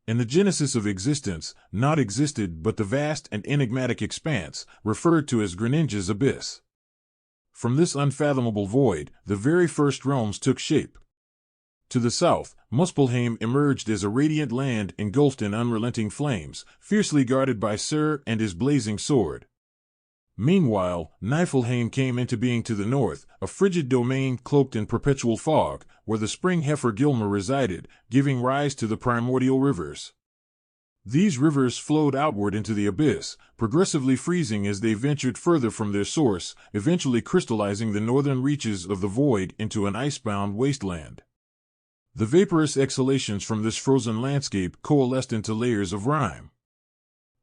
And the genesis of existence not existed but the vast and enigmatic expanse, referred to as Greninja's abyss. From this unfathomable void, the very first realms took shape. To the south, Muspelheim emerged as a radiant land engulfed in unrelenting flames, fiercely guarded by Sur and his blazing sword. Meanwhile, Niflheim came into being to the north, a frigid domain cloaked in perpetual fog, where the spring heifer Gilmer resided, giving rise to the primordial rivers. These rivers flowed outward into the abyss, progressively freezing as they ventured further from their source, eventually crystallizing the northern reaches of the void into an icebound wasteland. The vaporous exhalations from this frozen landscape coalesced into layers of rime.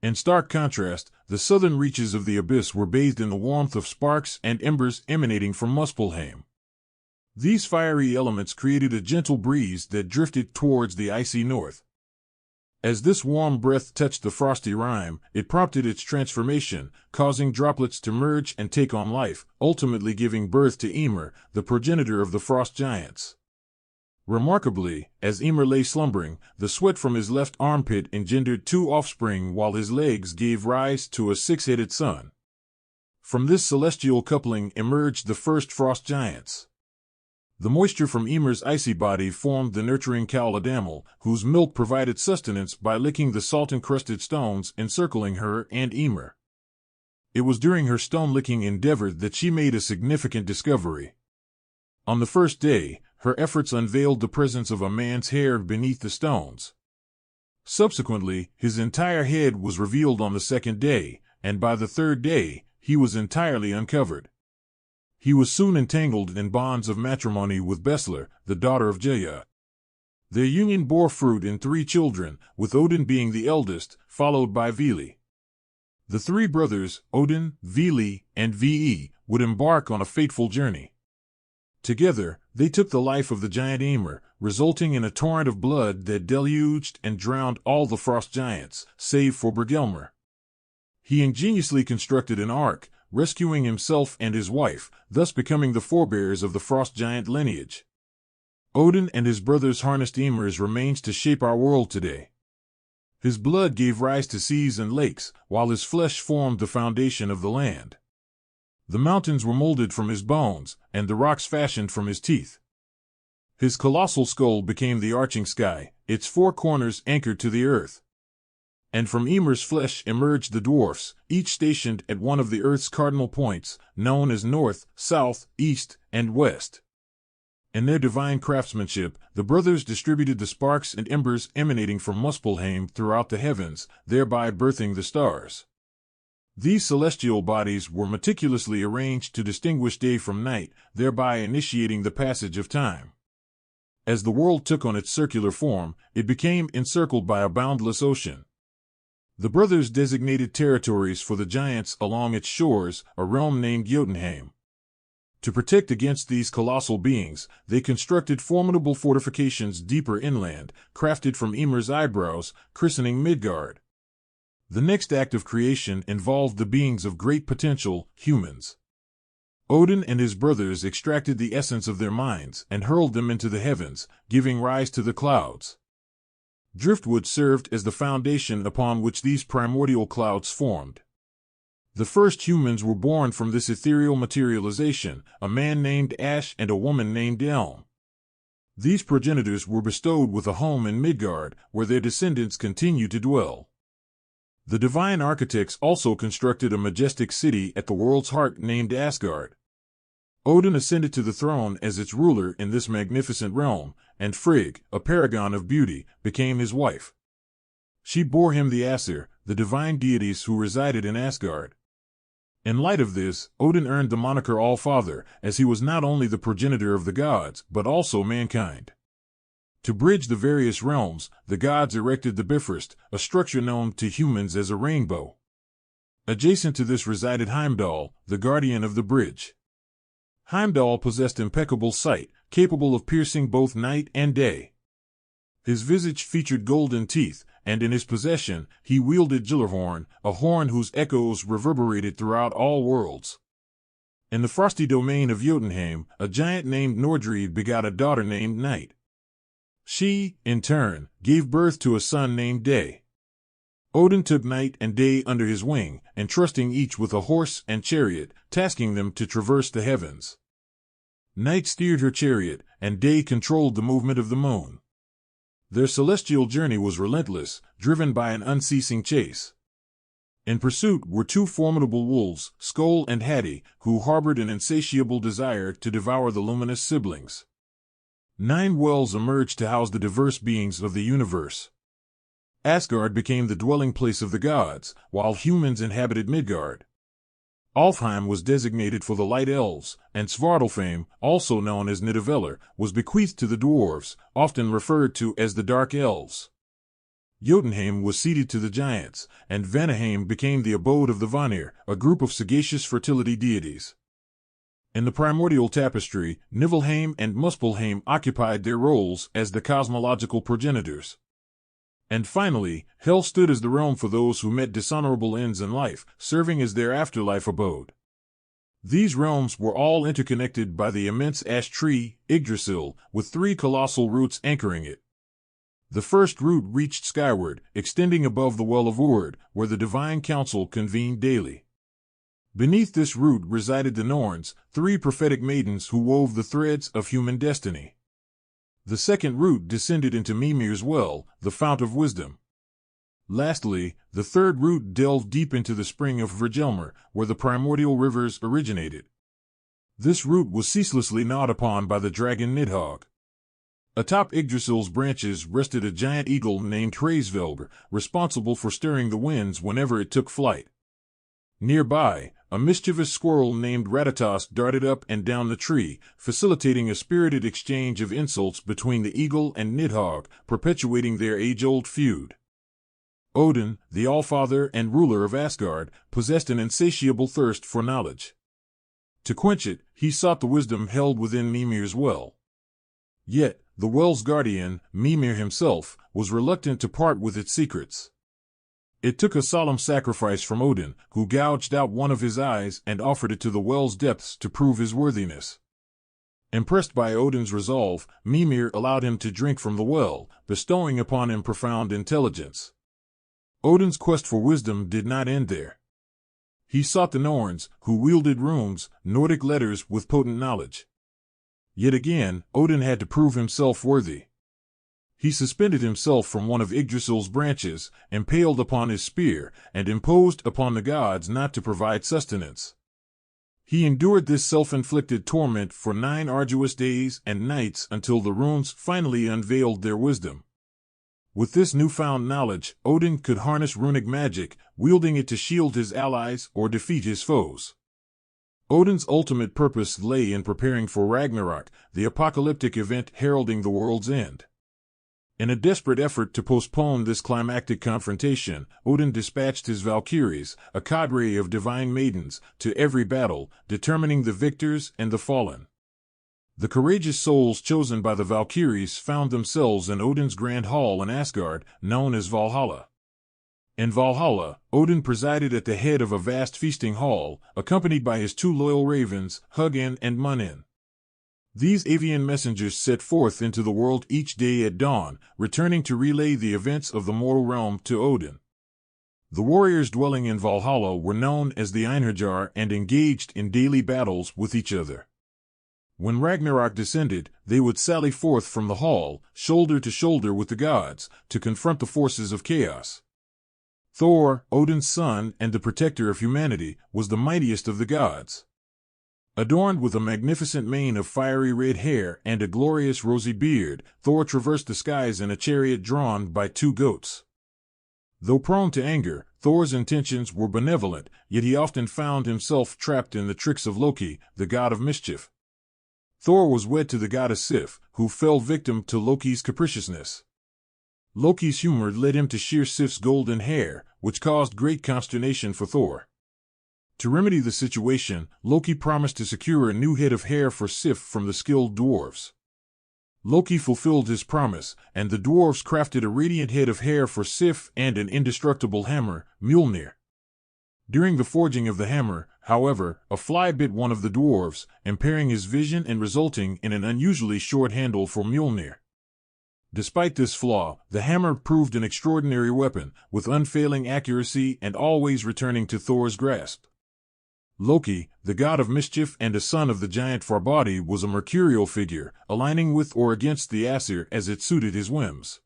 In stark contrast, the southern reaches of the abyss were bathed in the warmth of sparks and embers emanating from Muspelheim. These fiery elements created a gentle breeze that drifted towards the icy north. As this warm breath touched the frosty rime, it prompted its transformation, causing droplets to merge and take on life, ultimately giving birth to Ymir, the progenitor of the frost giants. Remarkably, as Ymir lay slumbering, the sweat from his left armpit engendered 2 offspring while his legs gave rise to a 6-headed son. From this celestial coupling emerged the first frost giants. The moisture from Ymir's icy body formed the nurturing cow Adamel, whose milk provided sustenance by licking the salt-encrusted stones encircling her and Ymir. It was during her stone-licking endeavor that she made a significant discovery. On the first day, her efforts unveiled the presence of a man's hair beneath the stones. Subsequently, his entire head was revealed on the second day, and by the third day, he was entirely uncovered. He was soon entangled in bonds of matrimony with Besler, the daughter of Jaya. Their union bore fruit in 3 children, with Odin being the eldest, followed by Vili. The 3 brothers, Odin, Vili, and Ve, would embark on a fateful journey. Together, they took the life of the giant Ymir, resulting in a torrent of blood that deluged and drowned all the frost giants, save for Bergelmir. He ingeniously constructed an ark, rescuing himself and his wife, thus becoming the forebears of the frost giant lineage. Odin and his brothers harnessed Ymir's remains to shape our world today. His blood gave rise to seas and lakes, while his flesh formed the foundation of the land. The mountains were molded from his bones, and the rocks fashioned from his teeth. His colossal skull became the arching sky, its 4 corners anchored to the earth. And from Ymir's flesh emerged the dwarfs, each stationed at one of the earth's cardinal points, known as north, south, east, and west. In their divine craftsmanship, the brothers distributed the sparks and embers emanating from Muspelheim throughout the heavens, thereby birthing the stars. These celestial bodies were meticulously arranged to distinguish day from night, thereby initiating the passage of time. As the world took on its circular form, it became encircled by a boundless ocean. The brothers designated territories for the giants along its shores, a realm named Jotunheim. To protect against these colossal beings, they constructed formidable fortifications deeper inland, crafted from Ymir's eyebrows, christening Midgard. The next act of creation involved the beings of great potential, humans. Odin and his brothers extracted the essence of their minds and hurled them into the heavens, giving rise to the clouds. Driftwood served as the foundation upon which these primordial clouds formed. The first humans were born from this ethereal materialization, a man named Ash and a woman named Elm. These progenitors were bestowed with a home in Midgard, where their descendants continue to dwell. The divine architects also constructed a majestic city at the world's heart named Asgard. Odin ascended to the throne as its ruler in this magnificent realm, and Frigg, a paragon of beauty, became his wife. She bore him the Aesir, the divine deities who resided in Asgard. In light of this, Odin earned the moniker All-Father, as he was not only the progenitor of the gods, but also mankind. To bridge the various realms, the gods erected the Bifrost, a structure known to humans as a rainbow. Adjacent to this resided Heimdall, the guardian of the bridge. Heimdall possessed impeccable sight, capable of piercing both night and day. His visage featured golden teeth, and in his possession, he wielded Gyllerhorn, a horn whose echoes reverberated throughout all worlds. In the frosty domain of Jotunheim, a giant named Nordred begot a daughter named Night. She, in turn, gave birth to a son named Day. Odin took Night and Day under his wing, entrusting each with a horse and chariot, tasking them to traverse the heavens. Night steered her chariot, and Day controlled the movement of the moon. Their celestial journey was relentless, driven by an unceasing chase. In pursuit were two formidable wolves, Skoll and Hati, who harbored an insatiable desire to devour the luminous siblings. 9 wells emerged to house the diverse beings of the universe. Asgard became the dwelling place of the gods, while humans inhabited Midgard. Alfheim was designated for the Light Elves, and Svartalfheim, also known as Nidavellir, was bequeathed to the dwarves, often referred to as the Dark Elves. Jotunheim was ceded to the giants, and Vanaheim became the abode of the Vanir, a group of sagacious fertility deities. In the primordial tapestry, Niflheim and Muspelheim occupied their roles as the cosmological progenitors. And finally, Hell stood as the realm for those who met dishonorable ends in life, serving as their afterlife abode. These realms were all interconnected by the immense ash tree, Yggdrasil, with 3 colossal roots anchoring it. The first root reached skyward, extending above the Well of Urd, where the Divine Council convened daily. Beneath this root resided the Norns, 3 prophetic maidens who wove the threads of human destiny. The second root descended into Mimir's well, the fount of wisdom. Lastly, the third root delved deep into the spring of Virgelmr, where the primordial rivers originated. This root was ceaselessly gnawed upon by the dragon Nidhogg. Atop Yggdrasil's branches rested a giant eagle named Hraesvelgr, responsible for stirring the winds whenever it took flight. Nearby, a mischievous squirrel named Ratatosk darted up and down the tree, facilitating a spirited exchange of insults between the eagle and Nidhogg, perpetuating their age-old feud. Odin, the Allfather and ruler of Asgard, possessed an insatiable thirst for knowledge. To quench it, he sought the wisdom held within Mimir's well. Yet, the well's guardian, Mimir himself, was reluctant to part with its secrets. It took a solemn sacrifice from Odin, who gouged out one of his eyes and offered it to the well's depths to prove his worthiness. Impressed by Odin's resolve, Mimir allowed him to drink from the well, bestowing upon him profound intelligence. Odin's quest for wisdom did not end there. He sought the Norns, who wielded runes, Nordic letters with potent knowledge. Yet again, Odin had to prove himself worthy. He suspended himself from one of Yggdrasil's branches, impaled upon his spear, and imposed upon the gods not to provide sustenance. He endured this self-inflicted torment for 9 arduous days and nights until the runes finally unveiled their wisdom. With this newfound knowledge, Odin could harness runic magic, wielding it to shield his allies or defeat his foes. Odin's ultimate purpose lay in preparing for Ragnarok, the apocalyptic event heralding the world's end. In a desperate effort to postpone this climactic confrontation, Odin dispatched his Valkyries, a cadre of divine maidens, to every battle, determining the victors and the fallen. The courageous souls chosen by the Valkyries found themselves in Odin's grand hall in Asgard, known as Valhalla. In Valhalla, Odin presided at the head of a vast feasting hall, accompanied by his 2 loyal ravens, Hugin and Munin. These avian messengers set forth into the world each day at dawn, returning to relay the events of the mortal realm to Odin. The warriors dwelling in Valhalla were known as the Einherjar and engaged in daily battles with each other. When Ragnarok descended, they would sally forth from the hall, shoulder to shoulder with the gods, to confront the forces of chaos. Thor, Odin's son and the protector of humanity, was the mightiest of the gods. Adorned with a magnificent mane of fiery red hair and a glorious rosy beard, Thor traversed the skies in a chariot drawn by 2 goats. Though prone to anger, Thor's intentions were benevolent, yet he often found himself trapped in the tricks of Loki, the god of mischief. Thor was wed to the goddess Sif, who fell victim to Loki's capriciousness. Loki's humor led him to shear Sif's golden hair, which caused great consternation for Thor. To remedy the situation, Loki promised to secure a new head of hair for Sif from the skilled dwarves. Loki fulfilled his promise, and the dwarves crafted a radiant head of hair for Sif and an indestructible hammer, Mjolnir. During the forging of the hammer, however, a fly bit one of the dwarves, impairing his vision and resulting in an unusually short handle for Mjolnir. Despite this flaw, the hammer proved an extraordinary weapon, with unfailing accuracy and always returning to Thor's grasp. Loki, the god of mischief and a son of the giant Farbati, was a mercurial figure, aligning with or against the Aesir as it suited his whims.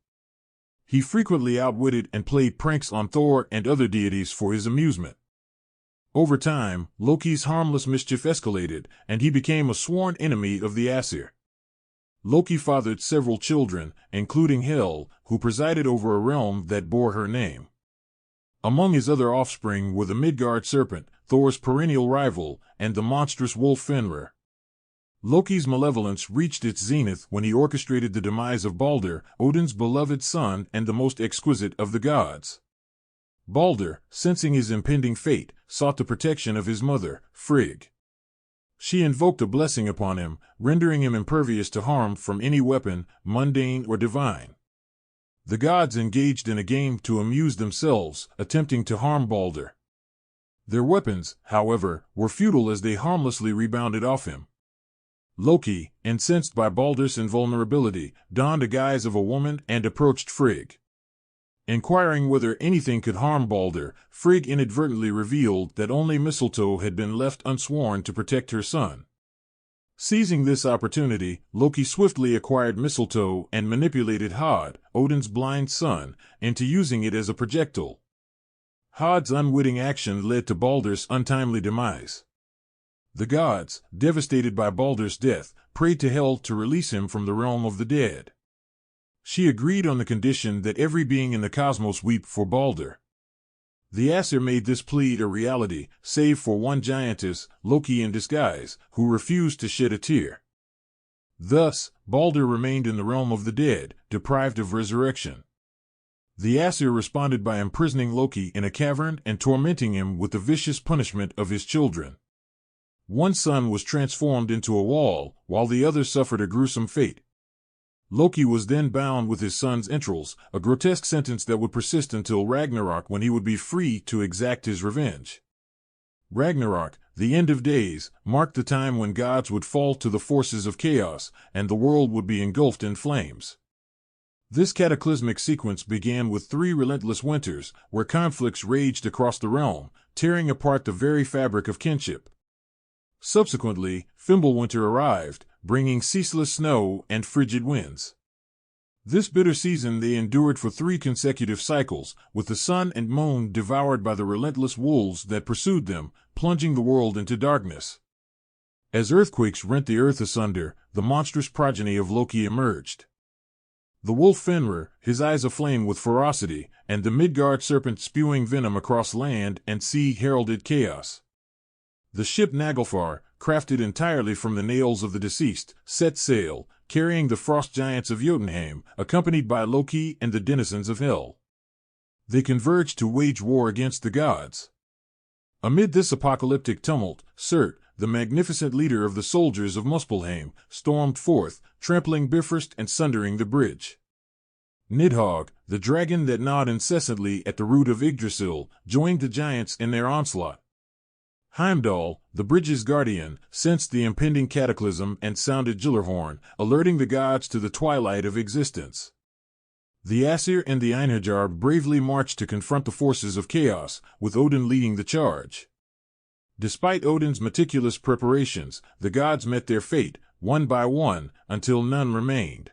He frequently outwitted and played pranks on Thor and other deities for his amusement. Over time, Loki's harmless mischief escalated, and he became a sworn enemy of the Aesir. Loki fathered several children, including Hel, who presided over a realm that bore her name. Among his other offspring were the Midgard serpent, Thor's perennial rival, and the monstrous wolf Fenrir. Loki's malevolence reached its zenith when he orchestrated the demise of Balder, Odin's beloved son and the most exquisite of the gods. Balder, sensing his impending fate, sought the protection of his mother, Frigg. She invoked a blessing upon him, rendering him impervious to harm from any weapon, mundane or divine. The gods engaged in a game to amuse themselves, attempting to harm Balder. Their weapons, however, were futile as they harmlessly rebounded off him. Loki, incensed by Balder's invulnerability, donned a guise of a woman and approached Frigg. Inquiring whether anything could harm Balder, Frigg inadvertently revealed that only mistletoe had been left unsworn to protect her son. Seizing this opportunity, Loki swiftly acquired mistletoe and manipulated Hod, Odin's blind son, into using it as a projectile. Hod's unwitting action led to Balder's untimely demise. The gods, devastated by Balder's death, prayed to Hel to release him from the realm of the dead. She agreed on the condition that every being in the cosmos weep for Balder. The Aesir made this plea a reality, save for one giantess, Loki in disguise, who refused to shed a tear. Thus, Balder remained in the realm of the dead, deprived of resurrection. The Aesir responded by imprisoning Loki in a cavern and tormenting him with the vicious punishment of his children. One son was transformed into a wall, while the other suffered a gruesome fate. Loki was then bound with his son's entrails, a grotesque sentence that would persist until Ragnarok, when he would be free to exact his revenge. Ragnarok, the end of days, marked the time when gods would fall to the forces of chaos, and the world would be engulfed in flames. This cataclysmic sequence began with 3 relentless winters, where conflicts raged across the realm, tearing apart the very fabric of kinship. Subsequently, Fimbulwinter arrived, bringing ceaseless snow and frigid winds. This bitter season they endured for 3 consecutive cycles, with the sun and moon devoured by the relentless wolves that pursued them, plunging the world into darkness. As earthquakes rent the earth asunder, the monstrous progeny of Loki emerged. The wolf Fenrir, his eyes aflame with ferocity, and the Midgard serpent spewing venom across land and sea heralded chaos. The ship Naglfar, crafted entirely from the nails of the deceased, set sail, carrying the frost giants of Jotunheim, accompanied by Loki and the denizens of Hel. They converged to wage war against the gods. Amid this apocalyptic tumult, Surt, the magnificent leader of the soldiers of Muspelheim, stormed forth, trampling Bifrost and sundering the bridge. Nidhogg, the dragon that gnawed incessantly at the root of Yggdrasil, joined the giants in their onslaught. Heimdall, the bridge's guardian, sensed the impending cataclysm and sounded Gyllerhorn, alerting the gods to the twilight of existence. The Aesir and the Einherjar bravely marched to confront the forces of chaos, with Odin leading the charge. Despite Odin's meticulous preparations, the gods met their fate, one by one, until none remained.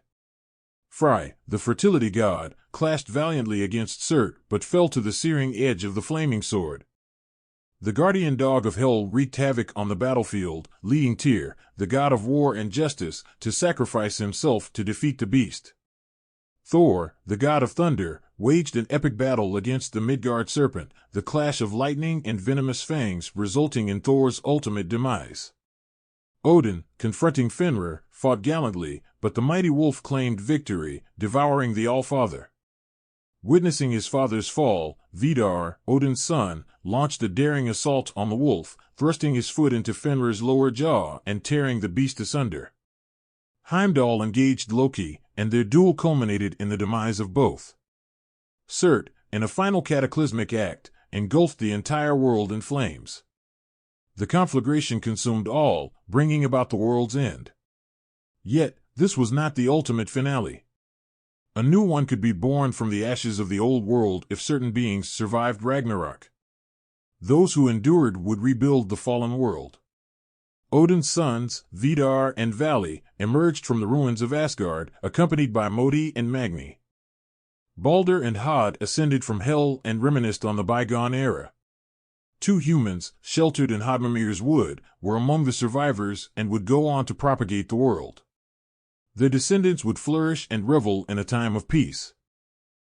Frey, the fertility god, clashed valiantly against Surt, but fell to the searing edge of the flaming sword. The guardian dog of Hel wreaked havoc on the battlefield, leading Tyr, the god of war and justice, to sacrifice himself to defeat the beast. Thor, the god of thunder, waged an epic battle against the Midgard serpent, the clash of lightning and venomous fangs resulting in Thor's ultimate demise. Odin, confronting Fenrir, fought gallantly, but the mighty wolf claimed victory, devouring the Allfather. Witnessing his father's fall, Vidar, Odin's son, launched a daring assault on the wolf, thrusting his foot into Fenrir's lower jaw and tearing the beast asunder. Heimdall engaged Loki, and their duel culminated in the demise of both. Surt, in a final cataclysmic act, engulfed the entire world in flames. The conflagration consumed all, bringing about the world's end. Yet, this was not the ultimate finale. A new one could be born from the ashes of the old world if certain beings survived Ragnarok. Those who endured would rebuild the fallen world. Odin's sons, Vidar and Vali, emerged from the ruins of Asgard, accompanied by Modi and Magni. Balder and Hod ascended from Hel and reminisced on the bygone era. 2 humans, sheltered in Hodmir's wood, were among the survivors and would go on to propagate the world. Their descendants would flourish and revel in a time of peace.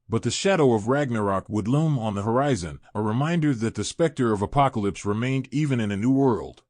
But the shadow of Ragnarok would loom on the horizon, a reminder that the specter of apocalypse remained even in a new world.